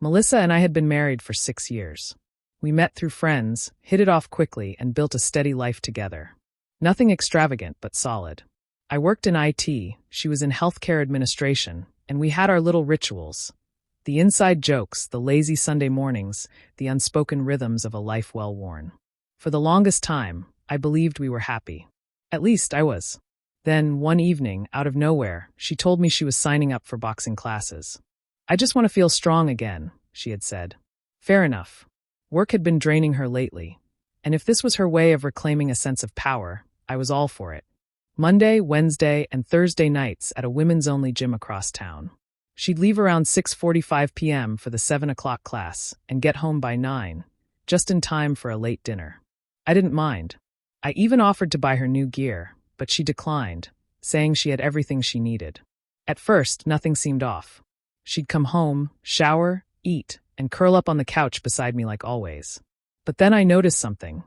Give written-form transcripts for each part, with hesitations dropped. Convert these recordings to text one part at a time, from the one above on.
Melissa and I had been married for 6 years. We met through friends, hit it off quickly, and built a steady life together. Nothing extravagant, but solid. I worked in IT, she was in healthcare administration, and we had our little rituals. The inside jokes, the lazy Sunday mornings, the unspoken rhythms of a life well worn. For the longest time, I believed we were happy. At least I was. Then, one evening, out of nowhere, she told me she was signing up for boxing classes. "I just want to feel strong again," she had said. Fair enough. Work had been draining her lately, and if this was her way of reclaiming a sense of power, I was all for it. Monday, Wednesday, and Thursday nights at a women's-only gym across town. She'd leave around 6:45 p.m. for the 7 o'clock class and get home by 9, just in time for a late dinner. I didn't mind. I even offered to buy her new gear, but she declined, saying she had everything she needed. At first, nothing seemed off. She'd come home, shower, eat, and curl up on the couch beside me like always. But then I noticed something.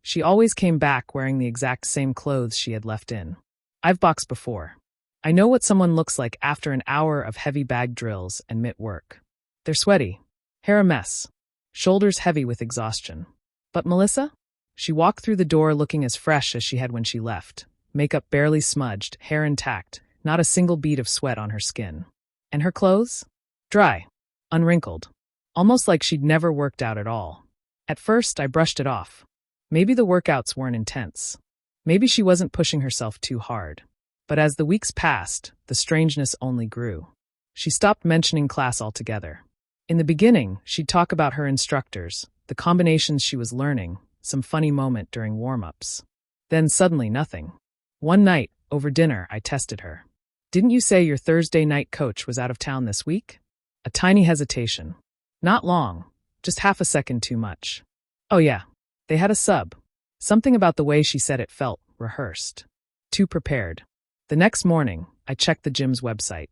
She always came back wearing the exact same clothes she had left in. I've boxed before. I know what someone looks like after an hour of heavy bag drills and mitt work. They're sweaty, hair a mess, shoulders heavy with exhaustion. But Melissa? She walked through the door looking as fresh as she had when she left, makeup barely smudged, hair intact, not a single bead of sweat on her skin. And her clothes? Dry, unwrinkled, almost like she'd never worked out at all. At first, I brushed it off. Maybe the workouts weren't intense. Maybe she wasn't pushing herself too hard. But as the weeks passed, the strangeness only grew. She stopped mentioning class altogether. In the beginning, she'd talk about her instructors, the combinations she was learning, some funny moment during warm-ups. Then suddenly nothing. One night, over dinner, I tested her. "Didn't you say your Thursday night coach was out of town this week?" A tiny hesitation. Not long, just half a second too much. Oh yeah, they had a sub. Something about the way she said it felt rehearsed. Too prepared. The next morning, I checked the gym's website.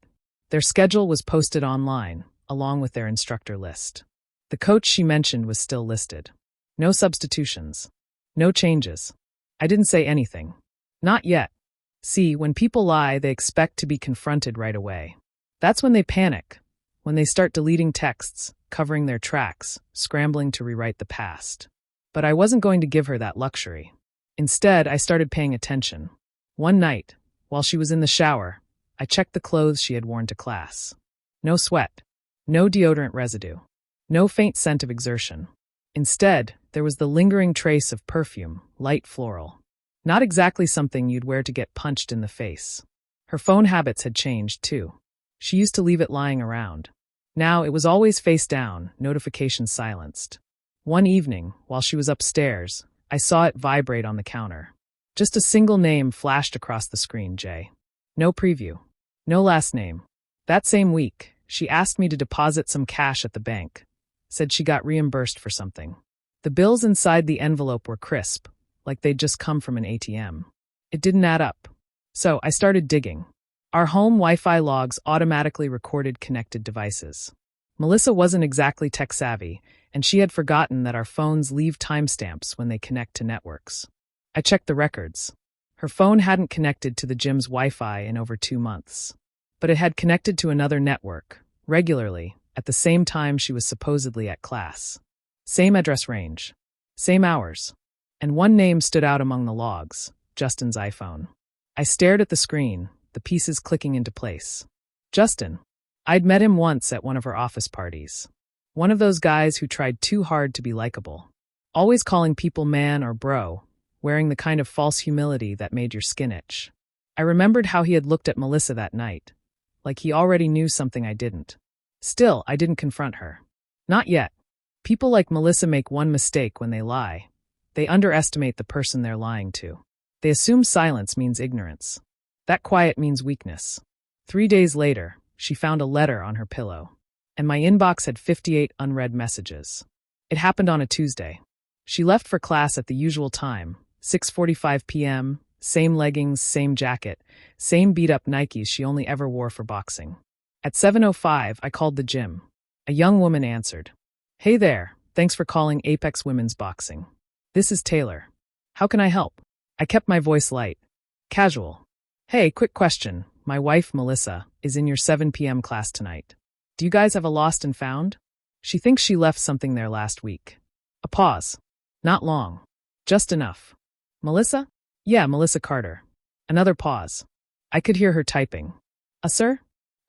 Their schedule was posted online, along with their instructor list. The coach she mentioned was still listed. No substitutions. No changes. I didn't say anything. Not yet. See, when people lie, they expect to be confronted right away. That's when they panic, when they start deleting texts, covering their tracks, scrambling to rewrite the past. But I wasn't going to give her that luxury. Instead, I started paying attention. One night, while she was in the shower, I checked the clothes she had worn to class. No sweat. No deodorant residue. No faint scent of exertion. Instead, there was the lingering trace of perfume, light floral. Not exactly something you'd wear to get punched in the face. Her phone habits had changed, too. She used to leave it lying around. Now it was always face down, notifications silenced. One evening, while she was upstairs, I saw it vibrate on the counter. Just a single name flashed across the screen, Jay. No preview. No last name. That same week, she asked me to deposit some cash at the bank. Said she got reimbursed for something. The bills inside the envelope were crisp, like they'd just come from an ATM. It didn't add up. So I started digging. Our home Wi-Fi logs automatically recorded connected devices. Melissa wasn't exactly tech-savvy, and she had forgotten that our phones leave timestamps when they connect to networks. I checked the records. Her phone hadn't connected to the gym's Wi-Fi in over 2 months. But it had connected to another network, regularly, at the same time she was supposedly at class. Same address range. Same hours. And one name stood out among the logs, Justin's iPhone. I stared at the screen, the pieces clicking into place. Justin. I'd met him once at one of her office parties. One of those guys who tried too hard to be likable. Always calling people man or bro, wearing the kind of false humility that made your skin itch. I remembered how he had looked at Melissa that night, like he already knew something I didn't. Still, I didn't confront her. Not yet. People like Melissa make one mistake when they lie. They underestimate the person they're lying to. They assume silence means ignorance. That quiet means weakness. 3 days later, she found a letter on her pillow, and my inbox had 58 unread messages. It happened on a Tuesday. She left for class at the usual time, 6:45 p.m., same leggings, same jacket, same beat-up Nikes she only ever wore for boxing. At 7:05, I called the gym. A young woman answered. "Hey there, thanks for calling Apex Women's Boxing. This is Taylor. How can I help?" I kept my voice light. Casual. "Hey, quick question. My wife, Melissa, is in your 7 p.m. class tonight. Do you guys have a lost and found?" She thinks she left something there last week. A pause. Not long. Just enough. Melissa? Yeah, Melissa Carter. Another pause. I could hear her typing. Sir?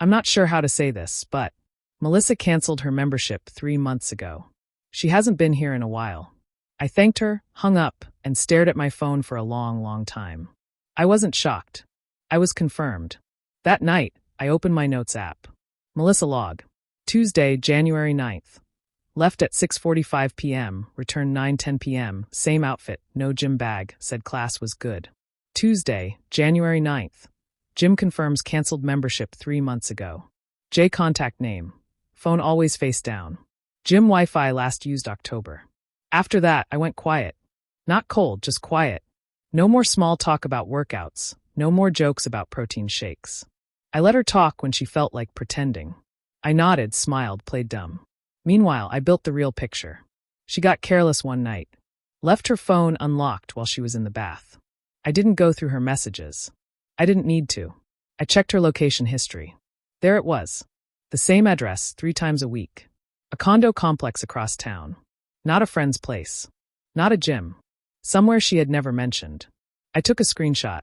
I'm not sure how to say this, but Melissa canceled her membership 3 months ago. She hasn't been here in a while. I thanked her, hung up, and stared at my phone for a long, long time. I wasn't shocked. I was confirmed. That night, I opened my notes app. Melissa log. Tuesday, January 9th. Left at 6:45 p.m., returned 9:10 p.m., same outfit, no gym bag, said class was good. Tuesday, January 9th. Gym confirms canceled membership 3 months ago. J contact name. Phone always face down. Gym Wi-Fi last used October. After that, I went quiet. Not cold, just quiet. No more small talk about workouts. No more jokes about protein shakes. I let her talk when she felt like pretending. I nodded, smiled, played dumb. Meanwhile, I built the real picture. She got careless one night. Left her phone unlocked while she was in the bath. I didn't go through her messages. I didn't need to. I checked her location history. There it was. The same address 3 times a week. A condo complex across town. Not a friend's place. Not a gym. Somewhere she had never mentioned. I took a screenshot.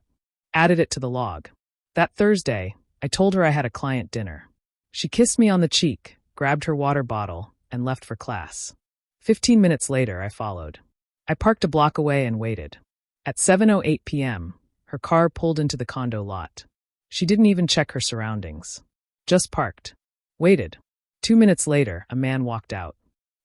Added it to the log. That Thursday, I told her I had a client dinner. She kissed me on the cheek, grabbed her water bottle, and left for class. 15 minutes later, I followed. I parked a block away and waited. At 7:08 p.m., her car pulled into the condo lot. She didn't even check her surroundings. Just parked. Waited. 2 minutes later, a man walked out.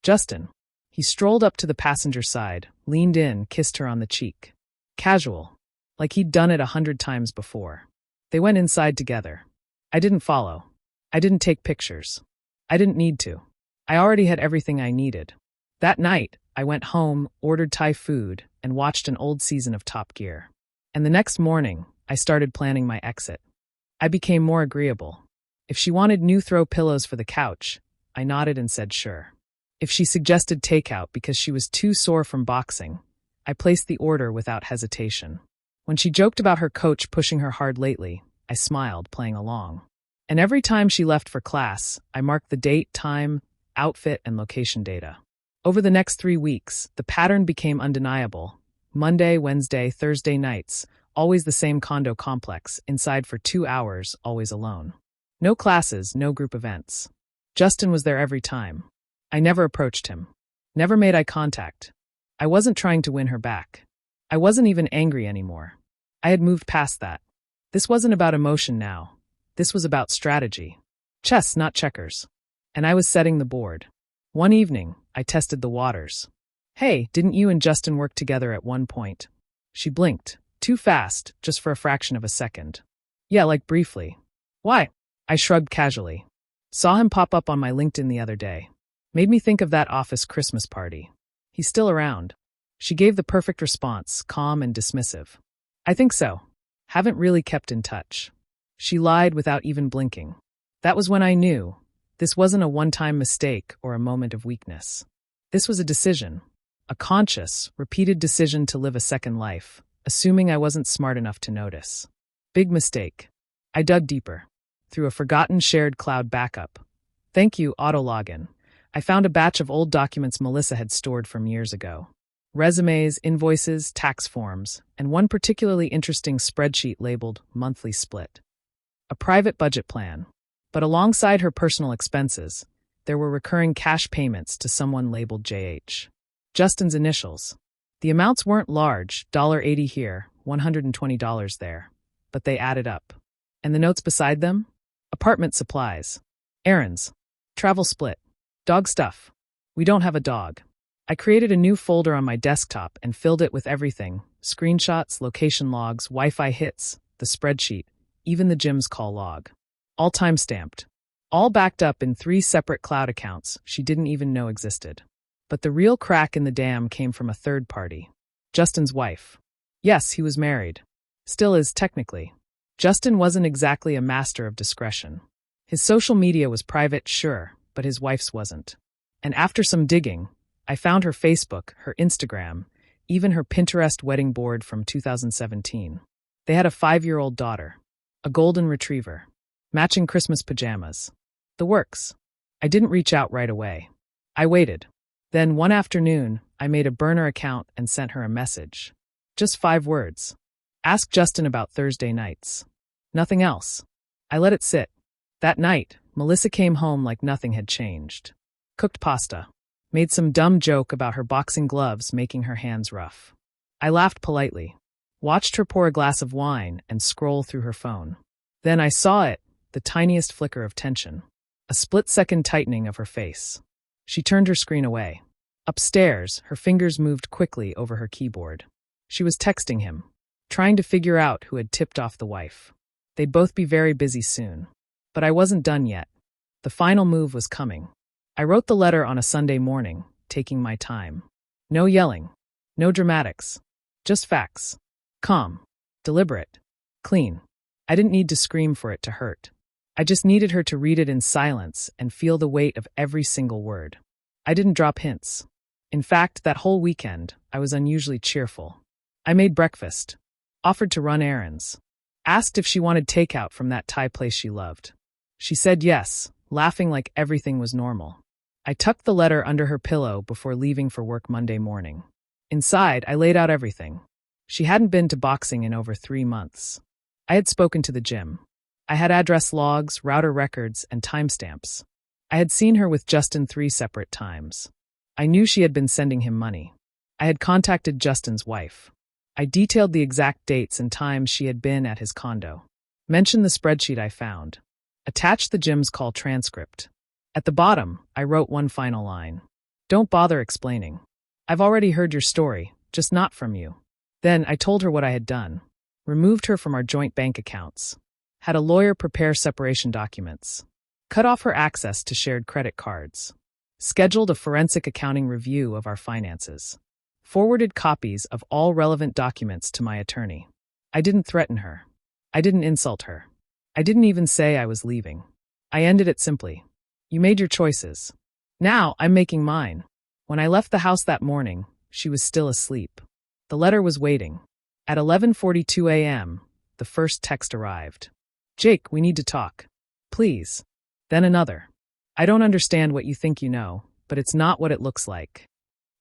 Justin. He strolled up to the passenger side, leaned in, kissed her on the cheek. Casual. Like he'd done it 100 times before. They went inside together. I didn't follow. I didn't take pictures. I didn't need to. I already had everything I needed. That night, I went home, ordered Thai food, and watched an old season of Top Gear. And the next morning, I started planning my exit. I became more agreeable. If she wanted new throw pillows for the couch, I nodded and said sure. If she suggested takeout because she was too sore from boxing, I placed the order without hesitation. When she joked about her coach pushing her hard lately, I smiled, playing along. And every time she left for class, I marked the date, time, outfit, and location data. Over the next 3 weeks, the pattern became undeniable. Monday, Wednesday, Thursday nights, always the same condo complex, inside for 2 hours, always alone. No classes, no group events. Justin was there every time. I never approached him. Never made eye contact. I wasn't trying to win her back. I wasn't even angry anymore. I had moved past that. This wasn't about emotion now. This was about strategy. Chess, not checkers. And I was setting the board. One evening, I tested the waters. Hey, didn't you and Justin work together at one point? She blinked. Too fast, just for a fraction of a second. Yeah, like briefly. Why? I shrugged casually. Saw him pop up on my LinkedIn the other day. Made me think of that office Christmas party. He's still around. She gave the perfect response, calm and dismissive. I think so. Haven't really kept in touch. She lied without even blinking. That was when I knew. This wasn't a one-time mistake or a moment of weakness. This was a decision. A conscious, repeated decision to live a second life, assuming I wasn't smart enough to notice. Big mistake. I dug deeper. Through a forgotten shared cloud backup. Thank you, Autologin. I found a batch of old documents Melissa had stored from years ago. Resumes, invoices, tax forms, and one particularly interesting spreadsheet labeled Monthly Split. A private budget plan. But alongside her personal expenses, there were recurring cash payments to someone labeled JH. Justin's initials. The amounts weren't large, $80 here, $120 there, but they added up. And the notes beside them? Apartment supplies. Errands. Travel split. Dog stuff. We don't have a dog. I created a new folder on my desktop and filled it with everything. Screenshots, location logs, Wi-Fi hits, the spreadsheet, even the gym's call log. All time-stamped. All backed up in 3 separate cloud accounts she didn't even know existed. But the real crack in the dam came from a third party. Justin's wife. Yes, he was married. Still is, technically. Justin wasn't exactly a master of discretion. His social media was private, sure, but his wife's wasn't. And after some digging, I found her Facebook, her Instagram, even her Pinterest wedding board from 2017. They had a 5-year-old daughter. A golden retriever. Matching Christmas pajamas. The works. I didn't reach out right away. I waited. Then one afternoon, I made a burner account and sent her a message. Just 5 words. Ask Justin about Thursday nights. Nothing else. I let it sit. That night, Melissa came home like nothing had changed. Cooked pasta. Made some dumb joke about her boxing gloves making her hands rough. I laughed politely. Watched her pour a glass of wine and scroll through her phone. Then I saw it, the tiniest flicker of tension. A split-second tightening of her face. She turned her screen away. Upstairs, her fingers moved quickly over her keyboard. She was texting him, trying to figure out who had tipped off the wife. They'd both be very busy soon. But I wasn't done yet. The final move was coming. I wrote the letter on a Sunday morning, taking my time. No yelling. No dramatics. Just facts. Calm. Deliberate. Clean. I didn't need to scream for it to hurt. I just needed her to read it in silence and feel the weight of every single word. I didn't drop hints. In fact, that whole weekend, I was unusually cheerful. I made breakfast. Offered to run errands. Asked if she wanted takeout from that Thai place she loved. She said yes, laughing like everything was normal. I tucked the letter under her pillow before leaving for work Monday morning. Inside, I laid out everything. She hadn't been to boxing in over 3 months. I had spoken to the gym. I had address logs, router records, and timestamps. I had seen her with Justin 3 separate times. I knew she had been sending him money. I had contacted Justin's wife. I detailed the exact dates and times she had been at his condo. Mentioned the spreadsheet I found. Attached the gym's call transcript. At the bottom, I wrote one final line. Don't bother explaining. I've already heard your story, just not from you. Then I told her what I had done. Removed her from our joint bank accounts. Had a lawyer prepare separation documents. Cut off her access to shared credit cards. Scheduled a forensic accounting review of our finances. Forwarded copies of all relevant documents to my attorney. I didn't threaten her. I didn't insult her. I didn't even say I was leaving. I ended it simply. You made your choices. Now I'm making mine. When I left the house that morning, she was still asleep. The letter was waiting. At 11:42 a.m., the first text arrived. Jake, we need to talk. Please. Then another. I don't understand what you think you know, but it's not what it looks like.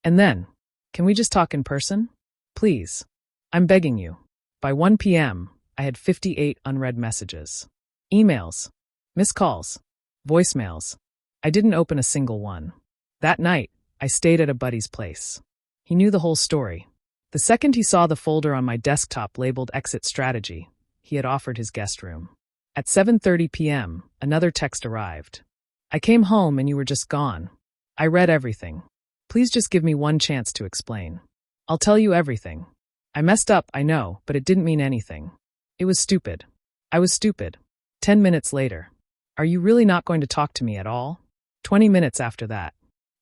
And then, can we just talk in person? Please. I'm begging you. By 1 p.m., I had 58 unread messages. Emails. Missed calls. Voicemails. I didn't open a single one. That night, I stayed at a buddy's place. He knew the whole story. The second he saw the folder on my desktop labeled Exit Strategy, he had offered his guest room. At 7:30 p.m., another text arrived. I came home and you were just gone. I read everything. Please just give me one chance to explain. I'll tell you everything. I messed up, I know, but it didn't mean anything. It was stupid. I was stupid. 10 minutes later. Are you really not going to talk to me at all? 20 minutes after that.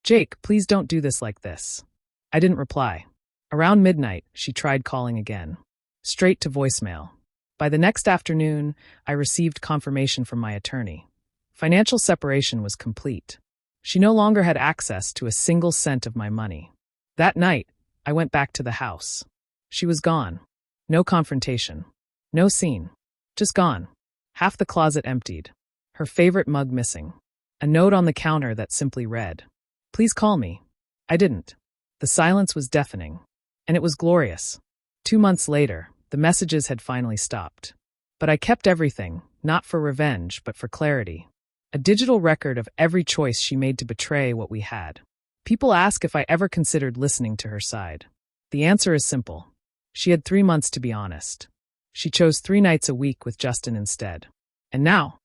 Jake, please don't do this like this. I didn't reply. Around midnight, she tried calling again. Straight to voicemail. By the next afternoon, I received confirmation from my attorney. Financial separation was complete. She no longer had access to a single cent of my money. That night, I went back to the house. She was gone. No confrontation. No scene. Just gone. Half the closet emptied. Her favorite mug missing. A note on the counter that simply read, "Please call me." I didn't. The silence was deafening. And it was glorious. 2 months later, the messages had finally stopped. But I kept everything, not for revenge, but for clarity. A digital record of every choice she made to betray what we had. People ask if I ever considered listening to her side. The answer is simple. She had 3 months to be honest. She chose 3 nights a week with Justin instead. And now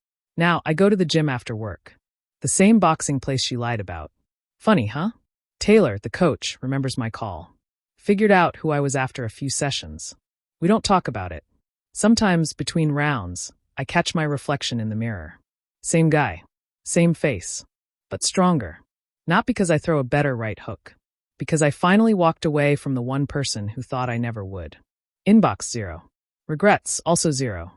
I go to the gym after work. The same boxing place she lied about. Funny, huh? Taylor, the coach, remembers my call. Figured out who I was after a few sessions. We don't talk about it. Sometimes, between rounds, I catch my reflection in the mirror. Same guy. Same face. But stronger. Not because I throw a better right hook. Because I finally walked away from the one person who thought I never would. Inbox 0. Regrets, also 0.